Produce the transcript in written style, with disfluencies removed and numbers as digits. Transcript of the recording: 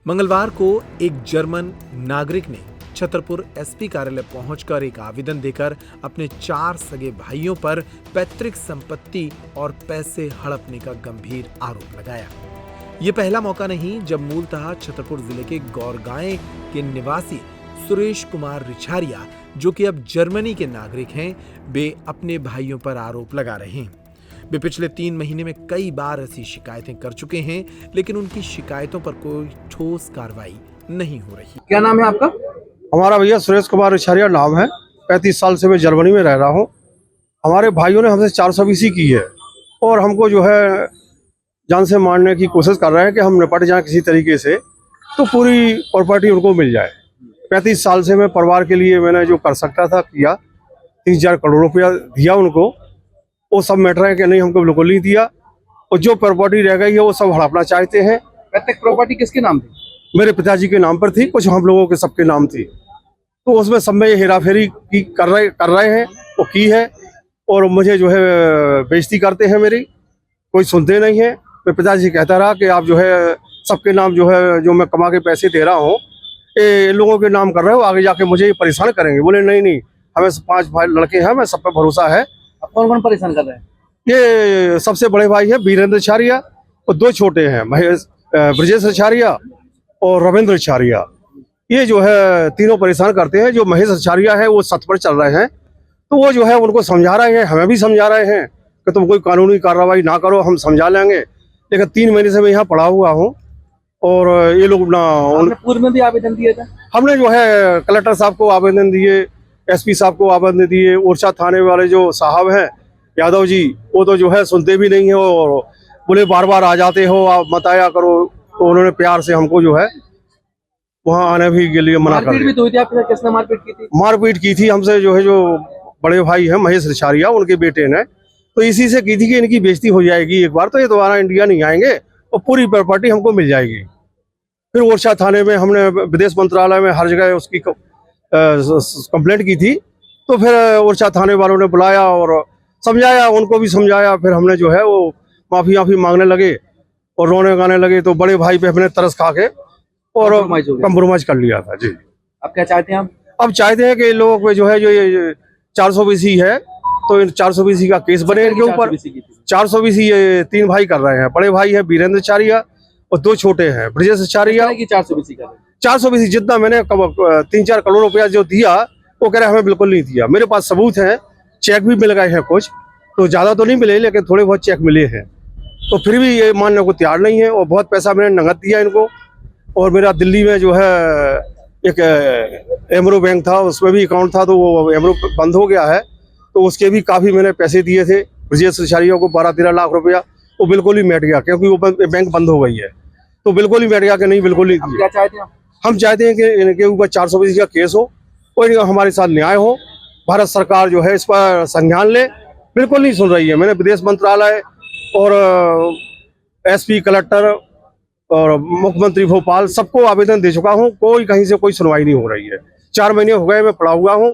मंगलवार को एक जर्मन नागरिक ने छतरपुर एसपी कार्यालय पहुंचकर एक आवेदन देकर अपने 4 सगे भाइयों पर पैतृक संपत्ति और पैसे हड़पने का गंभीर आरोप लगाया। ये पहला मौका नहीं जब मूलतः छतरपुर जिले के गौरगांव के निवासी सुरेश कुमार रिछारिया, जो कि अब जर्मनी के नागरिक हैं, वे अपने भाइयों पर आरोप लगा रहे हैं। वे पिछले 3 महीने में कई बार ऐसी शिकायतें कर चुके हैं, लेकिन उनकी शिकायतों पर कोई ठोस कार्रवाई नहीं हो रही। क्या नाम है आपका? हमारा भैया सुरेश कुमार रिछारिया नाम है। 35 साल से मैं जर्मनी में रह रहा हूँ। हमारे भाइयों ने हमसे 420 की है और हमको जो है जान से मारने की कोशिश कर रहे हैं कि हम निपट जाएं किसी तरीके से, तो पूरी प्रॉपर्टी उनको मिल जाए। 35 साल से मैं परिवार के लिए मैंने जो कर सकता था किया। 3-4 करोड़ रुपया दिया उनको। वो सब मैटर है कि नहीं, हमको बिल्कुल नहीं दिया। और जो प्रॉपर्टी रह गई है वो सब हड़पना चाहते हैं। पैतृक प्रॉपर्टी किसके नाम थी? मेरे पिताजी के नाम पर थी, कुछ हम लोगों के सबके नाम थी। तो उसमें सब में हेराफेरी की कर रहे हैं, वो की है। और मुझे जो है बेइज्जती करते हैं मेरी, कोई सुनते नहीं है। मैं पिताजी कहता रहा कि आप जो है सबके नाम जो है जो मैं कमा के पैसे दे रहा हूँ, ये लोगों के नाम कर रहे हो, आगे जाके मुझे ये परेशान करेंगे। बोले नहीं, हमें 5 भाई लड़के हैं, मैं सब पे भरोसा है। अब कौन कौन परेशान कर रहे हैं? ये सबसे बड़े भाई है वीरेंद्र रिछारिया और 2 छोटे हैं, ब्रजेश रिछारिया और रविंद्र रिछारिया। ये जो है तीनों परेशान करते हैं। जो महेश रिछारिया है वो सत पर चल रहे हैं, तो वो जो है उनको समझा रहे हैं, हमें भी समझा रहे हैं कि तुम कोई कानूनी कार्रवाई ना करो, हम समझा लेंगे। लेकिन 3 महीने से मैं यहाँ पड़ा हुआ हूँ और ये लोग ना पूर्व में भी आवेदन दिया था। हमने जो है कलेक्टर साहब को आवेदन दिए, एसपी साहब को आवेदन दिए। ओरछा थाने वाले जो साहब हैं यादव जी, वो तो जो है सुनते भी नहीं है और बोले बार बार आ जाते हो, आप मत आया करो। तो उन्होंने प्यार से हमको जो है वहाँ आने भी के लिए मना कर दिया। मारपीट भी तो हुई थी आपके साथ? किसने मारपीट की थी? मारपीट की थी हमसे जो है जो बड़े भाई हैं महेश रिछारिया, उनके बेटे ने। तो इसी से की थी कि इनकी बेइज्जती हो जाएगी एक बार, तो ये दोबारा इंडिया नहीं आएंगे और पूरी प्रॉपर्टी हमको मिल जाएगी। फिर ओरछा थाने में हमने विदेश मंत्रालय में हर जगह उसकी कंप्लेंट की थी। तो फिर ओरछा थाने वालों ने बुलाया और समझाया, उनको भी समझाया। फिर हमने जो है वो माफी मांगने लगे और रोने गाने लगे। तो बड़े भाई पे हमने तरस खा के और कंप्रोमाइज कर लिया था जी। अब क्या चाहते हैं आप? अब चाहते हैं कि इन लोगों को जो है जो ये 420 है, तो इन 420 का केस बने इनके ऊपर। 420 ये 3 भाई कर रहे हैं। बड़े भाई है वीरेंद्र रिछारिया और 2 छोटे हैं ब्रजेश रिछारिया। 420 जितना मैंने 3-4 करोड़ रुपया जो दिया, वो कह रहे हमें बिल्कुल नहीं दिया। मेरे पास सबूत है, चेक भी मिल गए हैं कुछ, तो ज्यादा तो नहीं मिले लेकिन थोड़े बहुत चेक मिले हैं। तो फिर भी ये मानने को तैयार नहीं है। और बहुत पैसा मैंने नगद दिया इनको। और मेरा दिल्ली में जो है एक एमरो बैंक था, उसमें भी अकाउंट था, तो वो एमरो बंद हो गया है। तो उसके भी काफी मैंने पैसे दिए थे ब्रजेश रिछारिया को, 12-13 लाख रुपया। वो बिल्कुल ही मिट गया क्योंकि वो बैंक बंद हो गई है। तो बिल्कुल ही मिट गया कि नहीं, बिल्कुल नहीं दिया। क्या चाहते हैं? हम चाहते हैं कि इनके ऊपर 420 का केस हो और हमारे साथ न्याय हो। भारत सरकार जो है इस पर संज्ञान ले, बिल्कुल नहीं सुन रही है। मैंने विदेश मंत्रालय और एसपी, कलेक्टर और मुख्यमंत्री भोपाल सबको आवेदन दे चुका हूँ, कोई कहीं से कोई सुनवाई नहीं हो रही है। 4 महीने हो गए मैं पड़ा हुआ हूँ